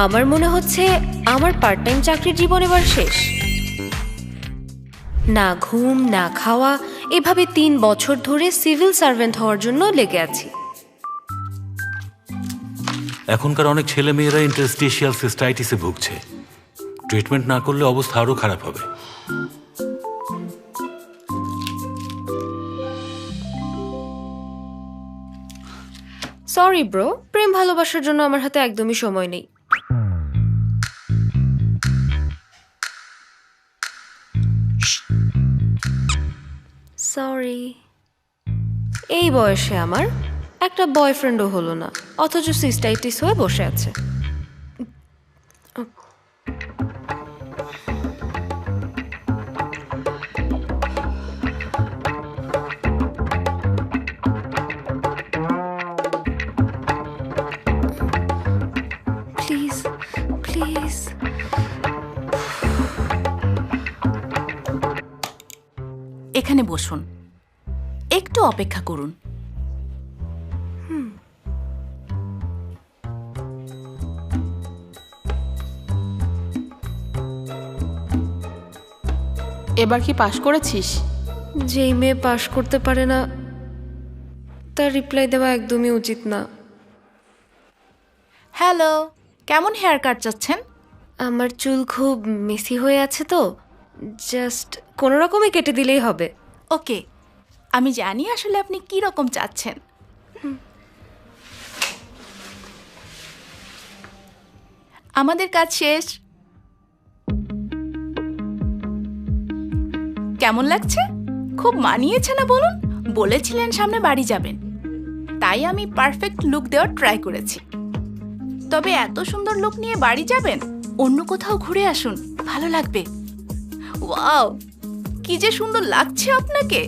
আমার মনে হচ্ছে আমার পার্ট টাইম চাকরির জীবন এবার শেষ। না ঘুম না খাওয়া, এভাবে 3 বছর ধরে সিভিল সার্ভেন্ট হওয়ার জন্য লেগে আছি। এখনকার অনেক ছেলে মেয়েরা ইন্টারস্টিশিয়াল সিস্টাইটিসে ভুগছে। ট্রিটমেন্ট না করলে অবস্থা আরো খারাপ হবে। সরি ব্রো, প্রেম ভালোবাসার জন্য আমার হাতে একদমই সময় নেই। সরি। এই বয়সে আমার একটা বয়ফ্রেন্ডও হলো না, অথচ সিস্টাইটিস হয়ে বসে আছে। Please please. এখানে বসুন, একটু অপেক্ষা করুন। এবার কি পাশ করেছিস? যেই মেয়ে পাশ করতে পারে না তার রিপ্লাই দেওয়া একদমই উচিত না। হ্যালো, কেমন হেয়ার কাট চাচ্ছেন? আমার চুল খুব মেসি হয়ে আছে তো, জাস্ট কোনো রকমে কেটে দিলেই হবে। ওকে, আমি জানি আসলে আপনি কি রকম চাচ্ছেন। আমাদের কাজ শেষ। কেমন লাগছে? খুব মানিয়েছে না বলুন? বলেছিলেন সামনে বাড়ি যাবেন, তাই আমি পারফেক্ট লুক দেওয়ার ট্রাই করেছি। তবে এত সুন্দর লুক নিয়ে বাড়ি যাবেন, অন্য কোথাও ঘুরে আসুন, ভালো লাগবে। ওয়াও, কি যে সুন্দর লাগছে আপনাকে।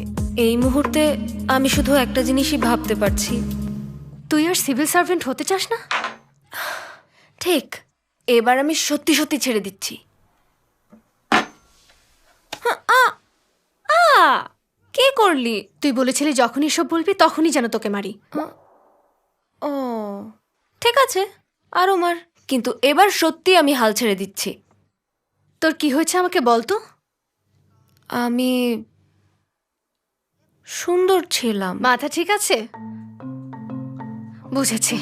এই মুহূর্তে আমি শুধু একটা জিনিসই ভাবতে পারছি, তুই আর সিভিল সার্ভেন্ট হতে চাস না? ঠিক, এবার আমি সত্যি সত্যি ছেড়ে দিচ্ছি। কে করলি? তুই বলেছিলি যখনই সব বলবি তখনই যেন তোকে মারি। ও ঠিক আছে, আরো মার, কিন্তু এবার সত্যি আমি হাল ছেড়ে দিচ্ছি। তোর কি হয়েছে আমাকে বলতো? আমি সুন্দর ছিলাম। মাথা ঠিক আছে? বুঝেছি,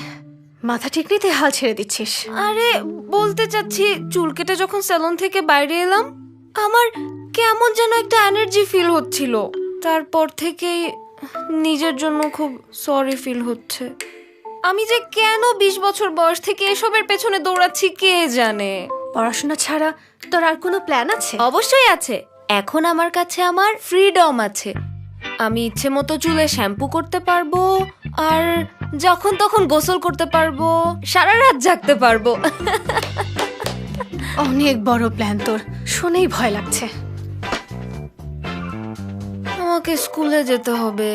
মাথা ঠিক নেই তুই হাল ছেড়ে দিচ্ছিস। আরে বলতে চাচ্ছি, চুল কেটে যখন স্যালন থেকে বাইরে এলাম আমার কেমন যেন একটা এনার্জি ফিল হচ্ছিল। তারপর থেকেই নিজের জন্য খুব সরি ফিল হচ্ছে। আমি যে কেন 20 বছর বয়স থেকে এসবের পেছনে দৌড়াচ্ছি কে জানে। পড়াশোনা ছাড়া তোর আর কোনো প্ল্যান আছে? অবশ্যই আছে। এখন আমার কাছে আমার ফ্রিডম আছে। আমি ইচ্ছে মতো চুলে শ্যাম্পু করতে পারবো, আর যখন তখন গোসল করতে পারবো, সারা রাত জাগতে পারবো। অনেক বড় প্ল্যান তোর, শুনেই ভয় লাগছে। আমাকে স্কুলে যেতে হবে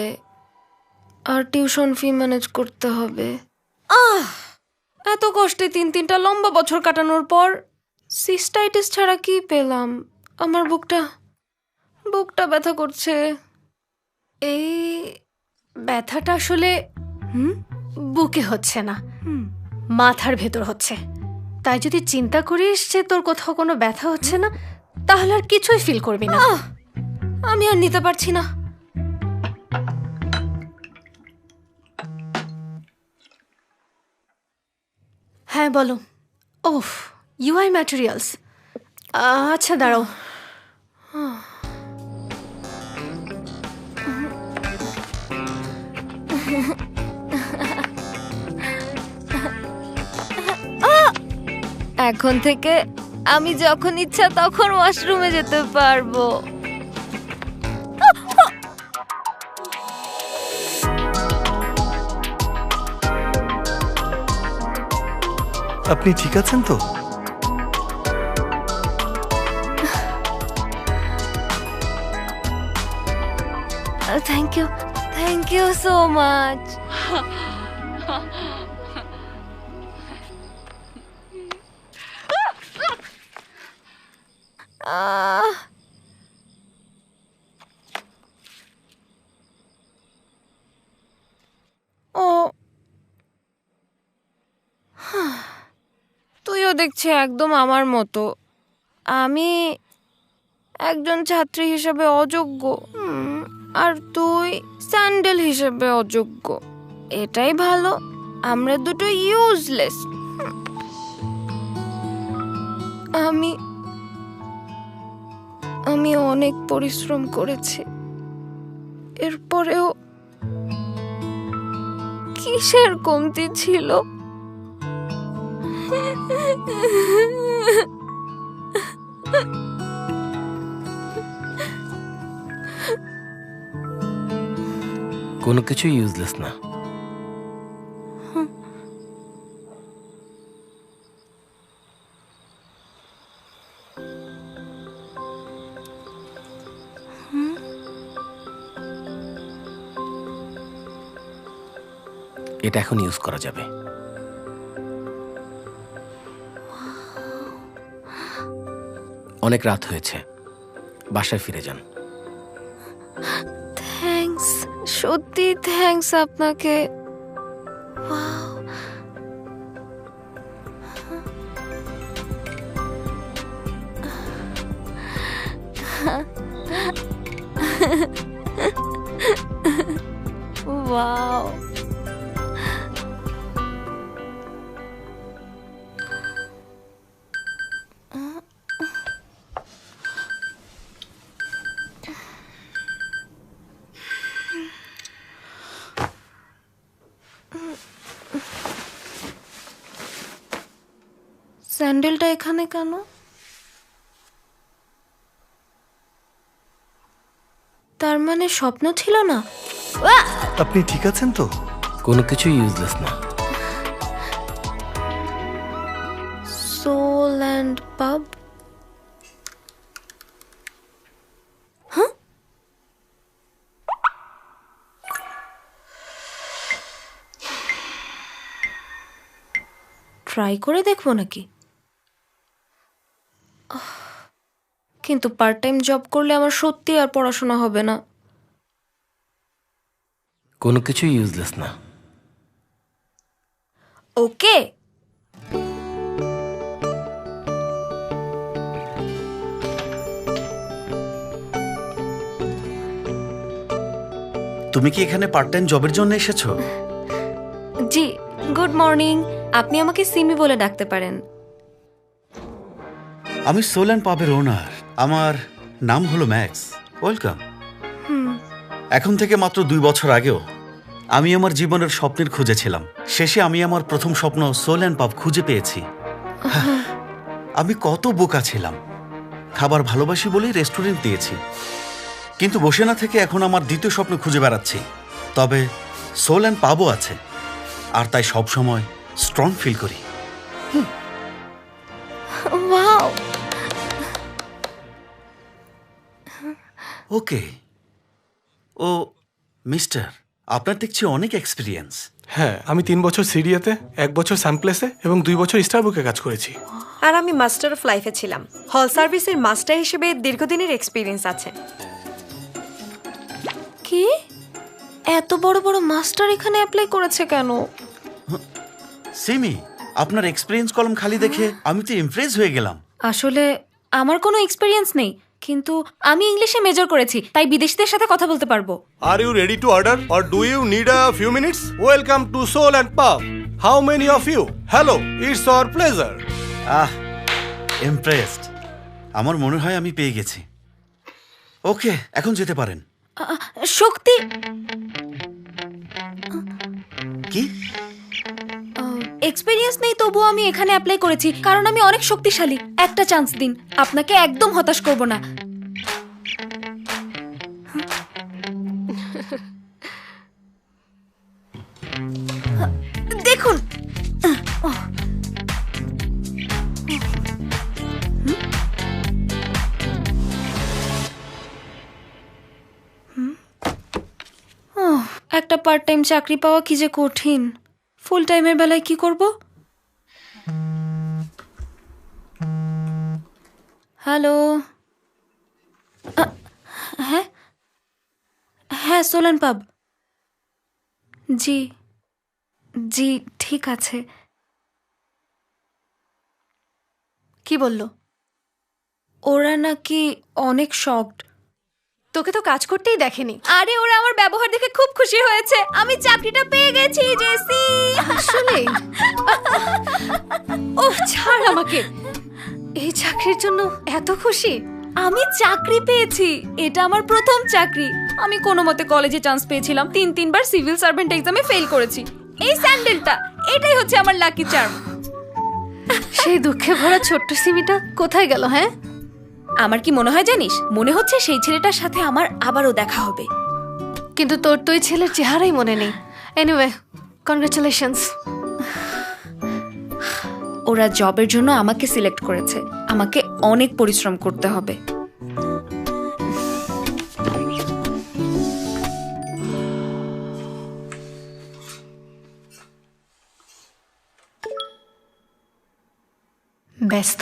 আর টিউশন ফি ম্যানেজ করতে হবে। এত কষ্টে 3টা লম্বা বছর কাটানোর পর সিস্টাইটিস ছাড়া কি পেলাম? আমার বুকটা ব্যথা করছে। এই ব্যথাটা আসলে বুকে হচ্ছে না, মাথার ভেতর হচ্ছে। তাই যদি চিন্তা করিস যে তোর কোথাও কোনো ব্যথা হচ্ছে না, তাহলে আর কিছুই ফিল করবি না। আমি আর নিতে পারছি না। হ্যাঁ বলো। ওফ, ইউআই ম্যাটেরিয়ালস। আচ্ছা দাঁড়াও। এখন থেকে আমি যখন ইচ্ছা তখন ওয়াশরুমে যেতে পারবো। আপনি ঠিক আছেন তো? Thank you so much. ও তুইও দেখছি একদম আমার মতো। আমি একজন ছাত্রী হিসেবে অযোগ্য, আর তুই স্যান্ডেল হিসেবে অযোগ্য। এটাই ভালো, আমরা দুটো ইউজলেস। আমি আমি অনেক পরিশ্রম করেছি, এরপরেও কিসের কমতি ছিল? কোনো কিছু ইউজলেস না। এটা এখন ইউজ করা যাবে। অনেক রাত হয়েছে, বাসায় ফিরে যান। থ্যাঙ্কস, সত্যি থ্যাঙ্কস আপনাকে। Wow. Wow. স্যান্ডেলটা এখানে কেন? তার মানে স্বপ্ন ছিল না? আপনি ঠিক আছেন তো? কোনো কিছু ইউজলেস না। সোল অ্যান্ড পাব। ট্রাই করে দেখবো নাকি? কিন্তু পার্ট টাইম জব করলে আমার সত্যি আর পড়াশোনা হবে না। কোনো কিছু ইউজলেস না। ওকে। তুমি কি এখানে পার্ট টাইম জবের জন্য এসেছো? জি, গুড মর্নিং। আপনি আমাকে সিমি বলে ডাকতে পারেন। আমি সোল অ্যান্ড পাবের ওনার। আমার নাম হলো ম্যাক্স। ওয়েলকাম। এখন থেকে মাত্র 2 বছর আগেও আমি আমার জীবনের স্বপ্নের খুঁজে ছিলাম। শেষে আমি আমার প্রথম স্বপ্ন সোল অ্যান্ড পাব খুঁজে পেয়েছি। আমি কত বোকা ছিলাম। খাবার ভালোবাসি বলেই রেস্টুরেন্ট দিয়েছি, কিন্তু বসে না থেকে এখন আমার দ্বিতীয় স্বপ্ন খুঁজে বেড়াচ্ছি। তবে সোল অ্যান্ড পাবও আছে, আর তাই সব সময় স্ট্রং ফিল করি। ওয়াও। ওকে। ও মিস্টার, আপনার দেখছি অনেক এক্সপিরিয়েন্স। হ্যাঁ, আমি 3 বছর সিডিএতে, 1 বছর সানপ্লেসে এবং 2 বছর স্টারবুকে কাজ করেছি। আর আমি মাস্টার অফ লাইফে ছিলাম। হল সার্ভিসের মাস্টার হিসেবে দীর্ঘদিনের এক্সপিরিয়েন্স আছে। কি? এত বড় বড় মাস্টার এখানে অ্যাপ্লাই করেছে কেন? সিমি, আপনার এক্সপিরিয়েন্স কলম খালি দেখে আমি তো ইমপ্রেস হয়ে গেলাম। আসলে আমার কোনো এক্সপিরিয়েন্স নেই, কিন্তু আমি ইংলিশে মেজর করেছি, তাই বিদেশিদের সাথে কথা বলতে পারবো। Are you ready to order or do you need a few minutes? Welcome to Soul and Pub. How many of you? Hello, it's our pleasure. Impressed. আমার মনে হয় আমি পেয়ে গেছি। ওকে, এখন যেতে পারেন। শক্তি। কি? এক্সপিরিয়েন্স নেই, তবুও আমি এখানে অ্যাপ্লাই করেছি কারণ আমি অনেক শক্তিশালী। একটা চান্স দিন, আপনাকে একদম হতাশ করব না। দেখুন, একটা পার্ট টাইম চাকরি পাওয়া কি যে কঠিন। ফুল টাইমের বেলায় কি করব? হ্যালো। হ্যাঁ হ্যাঁ, সোলান পাব। জি জি, ঠিক আছে। কি বললো? ওরা নাকি অনেক শকড। তোকে তো কাজ করতেই দেখেনি। আরে ওরা আমার ব্যবহার দেখে খুব খুশি হয়েছে। আমি চাকরিটা পেয়ে গেছি জেসি। আসলে ওহ, ছাড় আমাকে। এই চাকরির জন্য এত খুশি? আমি চাকরি পেয়েছি, এটা আমার প্রথম চাকরি। আমি কোনো মতে কলেজে চান্স পেয়েছিলাম, 3বার সিভিল সার্ভেন্ট এক্সামে ফেল করেছি। এই স্যান্ডেলটা, এটাই হচ্ছে আমার লাকি চার্ম। সেই দুঃখে ভরা ছোট্ট সিমিটা কোথায় গেল? হ্যাঁ, আমার কি মনে হয় জানিস? মনে হচ্ছে সেই ছেলেটার সাথে আমার আবারও দেখা হবে। কিন্তু তোর তো ওই ছেলের চেহারাই মনে নেই। Anyway, congratulations. ওরা জবের জন্য আমাকে সিলেক্ট করেছে, আমাকে অনেক পরিশ্রম করতে হবে। ব্যস্ত?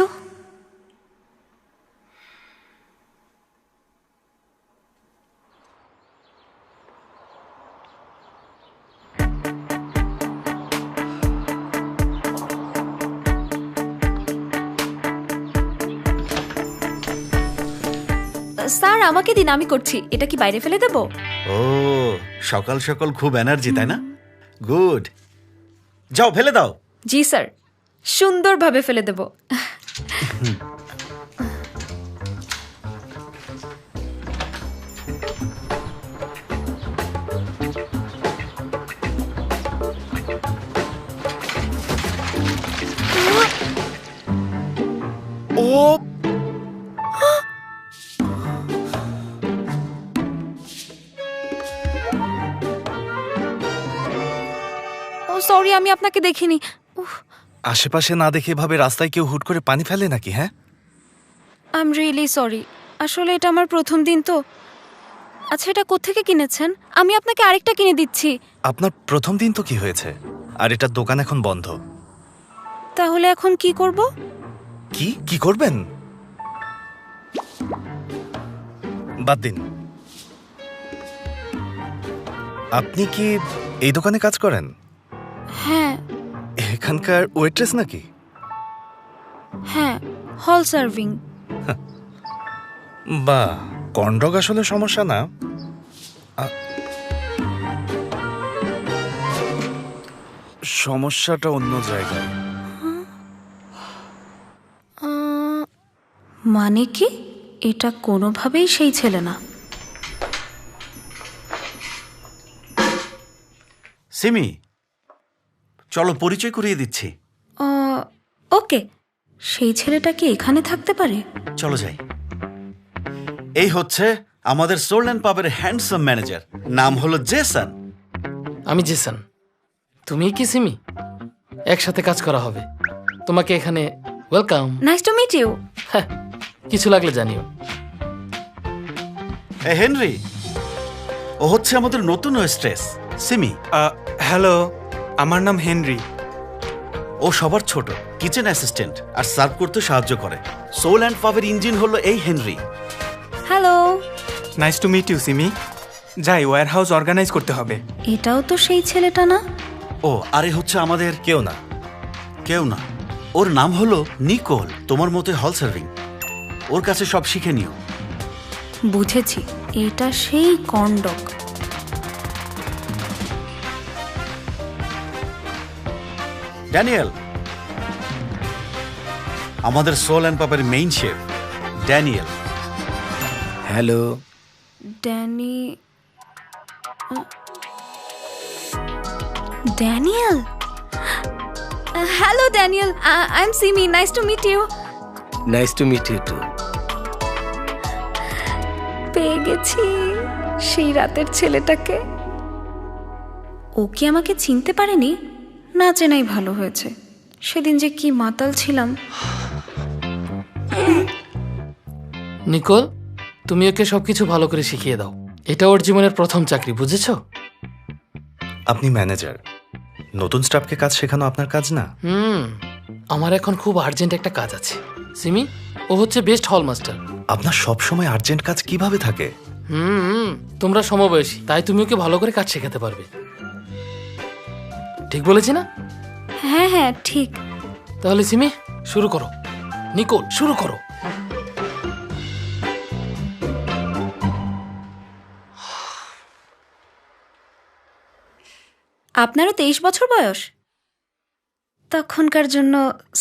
স্যার আমাকে দিন, আমি করছি। এটা কি বাইরে ফেলে দেব? ও, সকাল সকাল খুব এনার্জি, তাই না? গুড, যাও ফেলে দাও। জি স্যার, সুন্দরভাবে ফেলে দেব। ও, ও সরি, আমি আপনাকে দেখিনি। আশেপাশে না দেখে ভাবে রাস্তায় কেউ হুট করে পানি ফেলে নাকি? হ্যাঁ, আই এম রিয়েলি সরি। আসলে এটা আমার প্রথম দিন তো। আচ্ছা, এটা কোত্থেকে কিনেছেন? আমি আপনাকে আরেকটা কিনে দিচ্ছি। আপনার প্রথম দিন তো কি হয়েছে? আর এটার দোকান এখন বন্ধ। তাহলে এখন কি করব? কি কি করবেন? বাদ দিন। আপনি কি এই দোকানে কাজ করেন? হ্যাঁ এখানকার ওয়েট্রেস নাকি? হ্যাঁ, হল সার্ভিং। বা, কন্ডক আসলে সমস্যা না। সমস্যাটা অন্য জায়গায়। মানে কি? এটা কোনোভাবেই সেই ছেলে না। সিমি, চলো পরিচয় করিয়ে দিচ্ছি। ওকে, সেই ছেলেটা কি এখানে থাকতে পারে? চলো যাই। এই হচ্ছে আমাদের সোল অ্যান্ড পাবের হ্যান্ডসাম ম্যানেজার, নাম হলো জেসন। আমি জেসন। তুমি কি সিমি? একসাথে কাজ করা হবে। তোমাকে এখানে welcome. Nice to meet you. হ্যাঁ, কিছু লাগলে জানিও। এ হেনরি, ও হচ্ছে আমাদের নতুন ওয়েস্ট্রেস সিমি। হ্যালো, আমার নাম হেনরি। ও সবার ছোট, কিচেন অ্যাসিস্ট্যান্ট আর সার্ভ করতে সাহায্য করে। সোল অ্যান্ড পাবের ইঞ্জিন হলো এই Henry. Hello. Nice to meet you Simi. যাই, ওয়্যার হাউস অর্গানাইজ করতে হবে। এটাও তো সেই ছেলেটা না? ও, আরে হচ্ছে আমাদের কেউ না। কেউ না, ওর নাম হলো নিকোল। তোমার মতো হল সার্ভিং। ওর কাছে সব শিখে নিও। বুঝেছি, এটা সেই কন্ডক। ড্যানিয়েল, আমাদের সোল অ্যান্ড পাবের main chef Daniel. Hello. Daniel. Hello Daniel, I am Simi. Nice to meet you. Nice to meet you too. পেয়ে গেছি সেই রাতের ছেলেটাকে। ও কি আমাকে চিনতে পারেনি? না চেনাই ভালো হয়েছে। সেদিন যে কি মাতাল ছিলাম। নিকোল, তুমি ওকে সবকিছু ভালো করে শিখিয়ে দাও। এটা ওর জীবনের প্রথম চাকরি, বুঝেছো? আপনি ম্যানেজার, নতুন স্টাফকে কাজ শেখানো আপনার কাজ না? আমার এখন খুব আর্জেন্ট একটা কাজ আছে। সিমি, ও হচ্ছে বেস্ট হল মাস্টার। আপনার সব সময় আর্জেন্ট কাজ কিভাবে থাকে? তোমরা সমবয়সী, তাই তুমি ওকে ভালো করে কাজ শেখাতে পারবে। ঠিক বলেছি না? হ্যাঁ হ্যাঁ, ঠিক। তাহলে সিমি, শুরু করো। নিকোল শুরু করো। আপনারও 23 বছর বয়স? তখনকার জন্য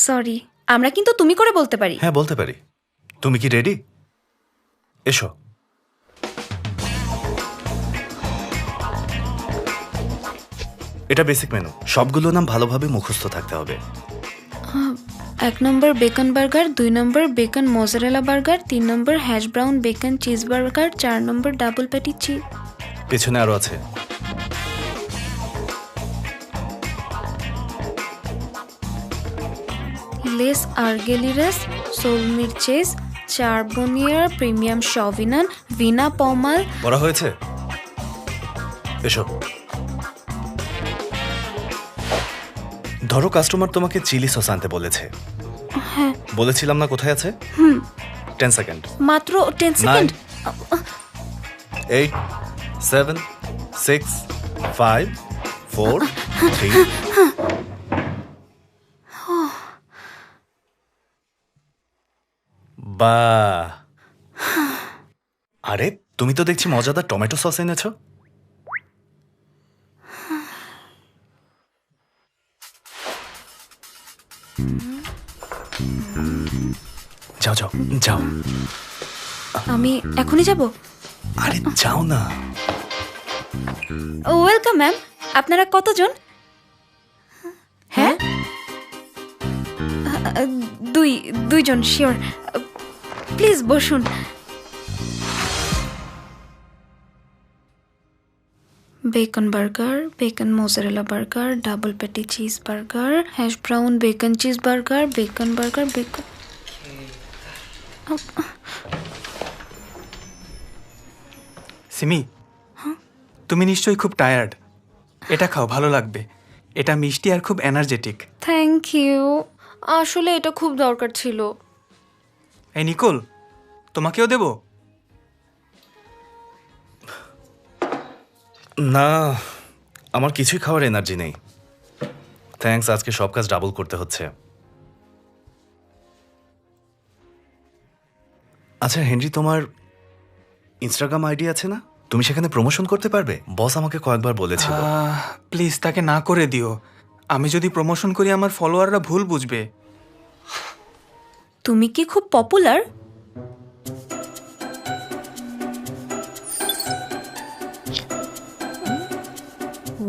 সরি। আমরা কিন্তু তুমি করে বলতে পারি। হ্যাঁ বলতে পারি। তুমি কি রেডি? এসো। এটা বেসিক মেনু, সবগুলো নাম ভালোভাবে মুখস্থ থাকতে হবে। 1 number bacon burger, 2 number bacon mozzarella burger, 3 number hash brown bacon cheese burger, 4 number double patty cheese. পেছনে আরো আছে। লেস আর্গেলিরাস, সোল মির্চেস, চারবনিয়ার প্রিমিয়াম শভিনান, ভিনা পমাল। বড় হয়েছে? এসো। ধরো কাস্টমার তোমাকে চিলি সস আনতে বলেছে। হ্যাঁ। বলেছিলাম না কোথায় আছে? 10 সেকেন্ড। মাত্র 10 সেকেন্ড। 8 7 6 5 4 3। বাহ, আরে তুমি তো দেখছি মজাদার টমেটো সস এনেছো। যাও যাও যাও। আমি এখনই যাব? আরে যাও না। Welcome ma'am. আপনারা কতজন? হ্যাঁ, দুইজন শিওর। প্লিজ বসুন। Beacon burger, beacon mozzarella burger, double patty cheese burger, hash brown bacon cheese burger, beacon burger, beacon. Simi, তুমি নিশ্চয়ই খুব টায়ার্ড। এটা খাও, ভালো লাগবে। এটা মিষ্টি আর খুব এনার্জেটিক। Thank you. আসলে এটা খুব দরকার ছিল। এই নিকোল, তোমাকেও দেবো? না, আমার কিছুই খাওয়ার এনার্জি নেই। থ্যাঙ্কস, আজকে সব কাজ ডাবল করতে হচ্ছে। আচ্ছা হেনরি, তোমার ইনস্টাগ্রাম আইডি আছে না? তুমি সেখানে প্রমোশন করতে পারবে? বস আমাকে কয়েকবার বলেছিল। প্লিজ তাকে না করে দিও। আমি যদি প্রমোশন করি আমার ফলোয়াররা ভুল বুঝবে। তুমি কি খুব পপুলার?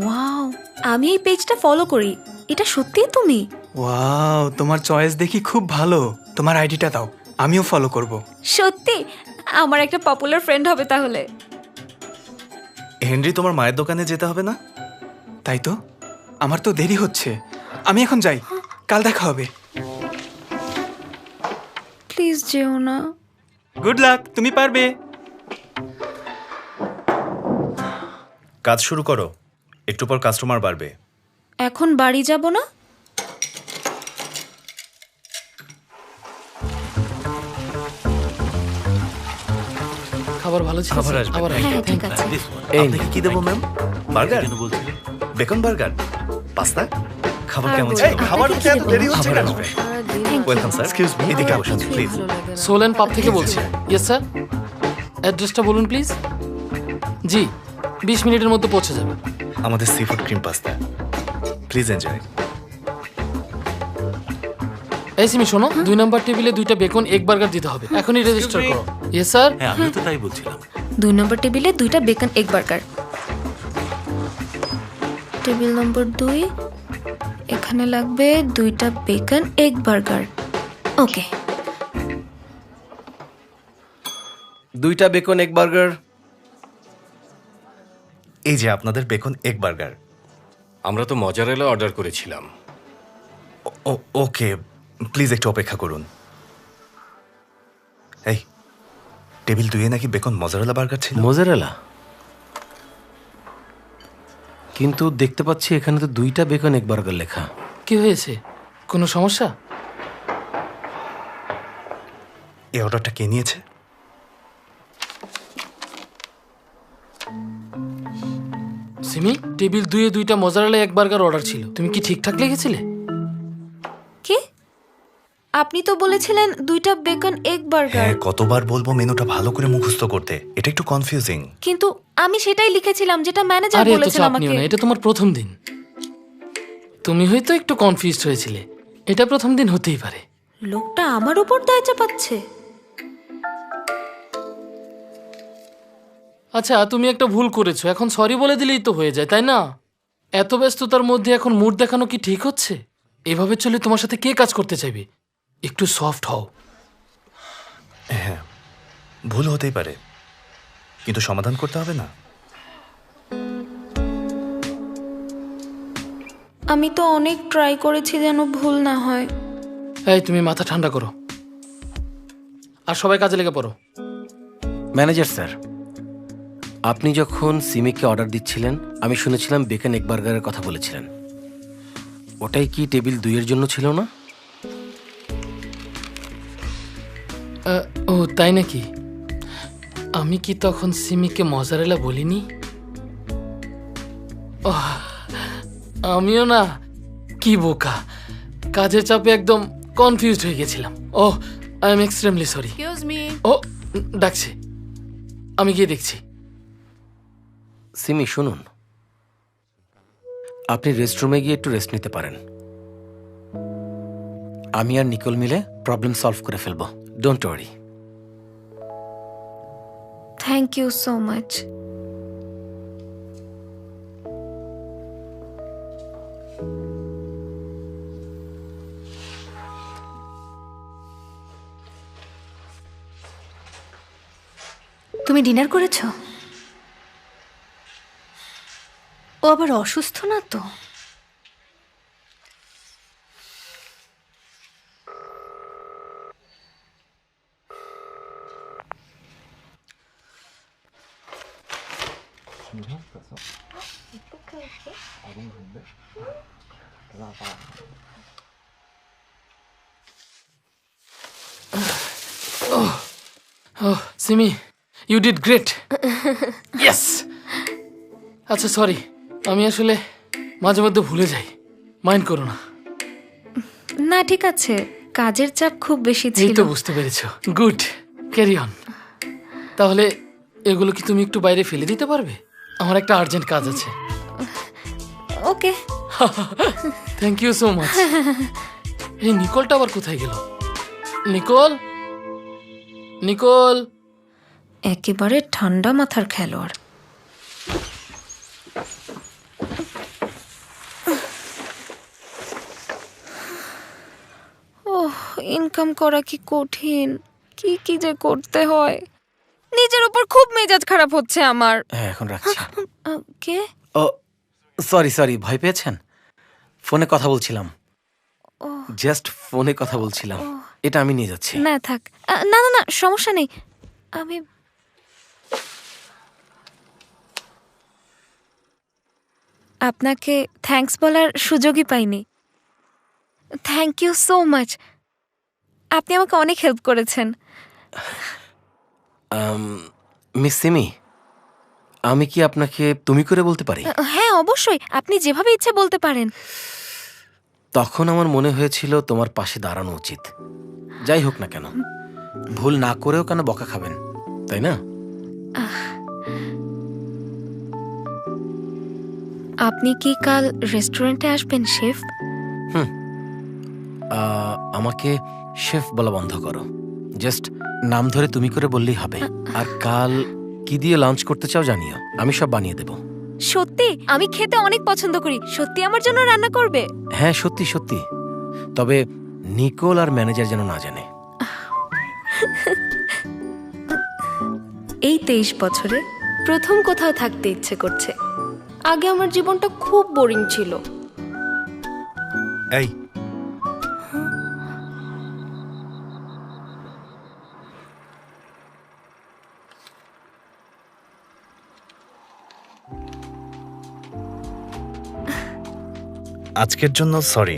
ওয়াও, আমি এই পেজটা ফলো করি। এটা সত্যিই তুমি? ওয়াও, তোমার চয়েস দেখি খুব ভালো। তোমার আইডিটা দাও, আমিও ফলো করব। সত্যি? আমার একটা পপুলার ফ্রেন্ড হবে তাহলে। হেনরি, তোমার মায়ের দোকানে যেতে হবে না? তাই তো, আমার তো দেরি হচ্ছে। আমি এখন যাই, কাল দেখা হবে। প্লিজ যেও না। গুড লাক, তুমি পারবে। কাজ শুরু করো, একটু পর কাস্টমার বাড়বে। এখন বাড়ি যাব না? খাবার ভালো ছিল। খাবার আসবে। আবার হ্যাঁ, ঠিক আছে। আপনাকে কি দেবো ম্যাম? বার্গার? কেন বলছিলেন? Beacon burger? পাস্তা? খাবার আর কেমন বলুন, ছিল? আপনাকে খাবার কি হতে এত দেবো? দেরি হচ্ছে খাবার কেন? আসবে। Thank you. Welcome sir. Excuse me, এদিকে আসুন প্লিজ। সোল অ্যান্ড পাপ থেকে বলছি। Yes sir. অ্যাড্রেসটা বলুন প্লিজ। জি, 20 মিনিটের মধ্যে পৌঁছে যাবে। আমাদের sea food cream pasta, please enjoy. এই সিমি শোনো, 2 নম্বর টেবিলে 2টা বেকন এগ বার্গার দিতে হবে। এখনই রেজিস্টার করো। Yes sir. হ্যাঁ, আমিও তো তাই বলছিলাম। 2 নম্বর টেবিলে 2টা বেকন এগ বার্গার। টেবিল নম্বর 2, এখানে লাগবে 2টা বেকন এগ বার্গার। ওকে। 2টা বেকন এগ বার্গার। এই যে আপনাদের বেকন এগ বার্গার। আমরা তো মজারেলা অর্ডার করেছিলাম। ওকে, প্লিজ একটু অপেক্ষা করুন। এই টেবিল 2-এ নাকি বেকন মজারেলা বার্গার ছিল। মজারেলা? কিন্তু দেখতে পাচ্ছি এখানে তো 2টা বেকন এগ বার্গার লেখা। কি হয়েছে? কোনো সমস্যা? এই অর্ডারটা কে নিয়েছে? সিমি, টেবিল 2-এ 2টা মজারেলা এগ বার্গার অর্ডার ছিল। তুমি কি ঠিকঠাক লিখেছিলে? কি? আপনি তো বলেছিলেন 2টা বেকন এগ বার্গার। হ্যাঁ, কতবার বলবো মেনুটা ভালো করে মুখস্থ করতে, এটা একটু কনফিউজিং। কিন্তু আমি সেটাই লিখেছিলাম যেটা ম্যানেজার আরে এত বলেছেন চাপ আমাকে। নিও না, এটা তোমার প্রথম দিন। তুমি হয়তো একটু কনফিউজড হয়েছিলে, এটা প্রথম দিন হতেই পারে। লোকটা আমার উপর দায় চাপাচ্ছে। আচ্ছা, তুমি একটা ভুল করেছো, এখন সরি বলে দিলেই তো হয়ে যায়, তাই না? এত ব্যস্ততার মধ্যে এখন মুড দেখানো কি ঠিক হচ্ছে? এভাবে চলে তোমার সাথে কে কাজ করতে চাইবে? একটু সফট হও। হ্যাঁ, ভুল হতেই পারে, কিন্তু সমাধান করতে হবে না? আমি তো অনেক ট্রাই করেছি যেন ভুল না হয়। এই, তুমি মাথা ঠান্ডা করো আর সবাই কাজে লেগে পড়ো। ম্যানেজার স্যার, আপনি যখন সিমিকে অর্ডার দিচ্ছিলেন আমি শুনেছিলাম বেকন এগ বার্গারের কথা বলেছিলেন। ওটাই কি টেবিল 2 এর জন্য ছিল না? ও তাই নাকি? আমি কি তখন সিমিকে মজারেলা বলিনি? ওহ, আমিও না, কি বোকা, কাজের চাপে একদম কনফিউজড হয়ে গেছিলাম। Oh, I am extremely sorry. Excuse me. ও, ডাকছে, আমি গিয়ে দেখছি। সিমি শুনুন, আপনি রেস্টরুমে গিয়ে একটু রেস্ট নিতে পারেন। আমি আর নিকোল মিলে প্রবলেম সলভ করে ফেলবো, don't worry. Thank you so much. তুমি ডিনার করেছো? ও আবার অসুস্থ না তো? Oh Simi, you did great. Yes. আচ্ছা সরি, আমি আসলে মাঝে মধ্যে ভুলে যাই, মাইন্ড করো না। না ঠিক আছে, কাজের চাপ খুব বেশি এই ছিল। তো বুঝতে পেরেছো, গুড, ক্যারি অন। তাহলে এগুলো কি তুমি একটু বাইরে ফেলে দিতে পারবে? আমার একটা আর্জেন্ট কাজ আছে। Okay. Thank you so much. এই নিকোলটা আবার কোথায় গেল? Nicole, Nicole. একেবারে ঠান্ডা মাথার খেলোয়াড়। ওহ, ইনকাম করা কি কঠিন, কি কি যে করতে হয়। নিজের উপর খুব মেজাজ খারাপ হচ্ছে আমার। হ্যাঁ, এখন রাখছি। কে? ও সরি সরি, ভয় পেয়েছেন? ফোনে কথা বলছিলাম, জাস্ট ফোনে কথা বলছিলাম। এটা আমি নিয়ে যাচ্ছি। না থাক, না না না, সমস্যা নেই। আমি আপনাকে থ্যাঙ্কস বলার সুযোগই পাইনি। থ্যাংক ইউ সো মাচ, আপনি আমাকে অনেক হেল্প করেছেন। মিস সিমি, আমি কি আপনাকে তুমি করে বলতে পারি? হ্যাঁ অবশ্যই, আপনি যেভাবে ইচ্ছে বলতে পারেন। তখন আমার মনে হয়েছিল তোমার পাশে দাঁড়ানো উচিত। যাই হোক না কেন, ভুল না করেও কেন বকা খাবেন, তাই না? আপনি কি কাল রেস্টুরেন্টে আসবেন শেফ? আমাকে শেফ বলা বন্ধ করো, জাস্ট নাম ধরে তুমি করে বললেই হবে। আর কাল কি দিয়ে লাঞ্চ করতে চাও জানিও, আমি সব বানিয়ে দেব। সত্যি? আমি খেতে অনেক পছন্দ করি, সত্যি আমার জন্য রান্না করবে? হ্যাঁ সত্যি সত্যি, তবে নিকোল আর ম্যানেজার যেন না জানে। এই 23 বছরে প্রথম কোথাও থাকতে ইচ্ছে করছে। আগে আমার জীবনটা খুব বোরিং ছিল। এই আজকের জন্য সরি,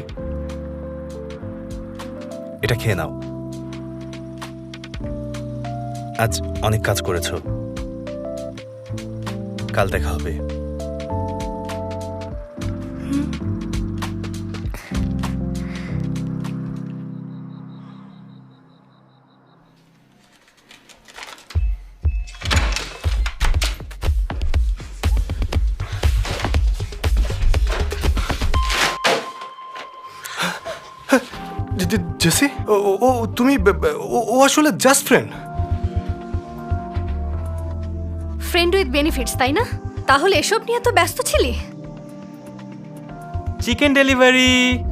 এটা খেয়ে নাও। আজ অনেক কাজ করেছো, কাল দেখা হবে। জেসি ও তুমি ও আসলে just friend. Friend with benefits, তাই না? তাহলে এসব নিয়ে তো ব্যস্ত ছিলি। Chicken delivery.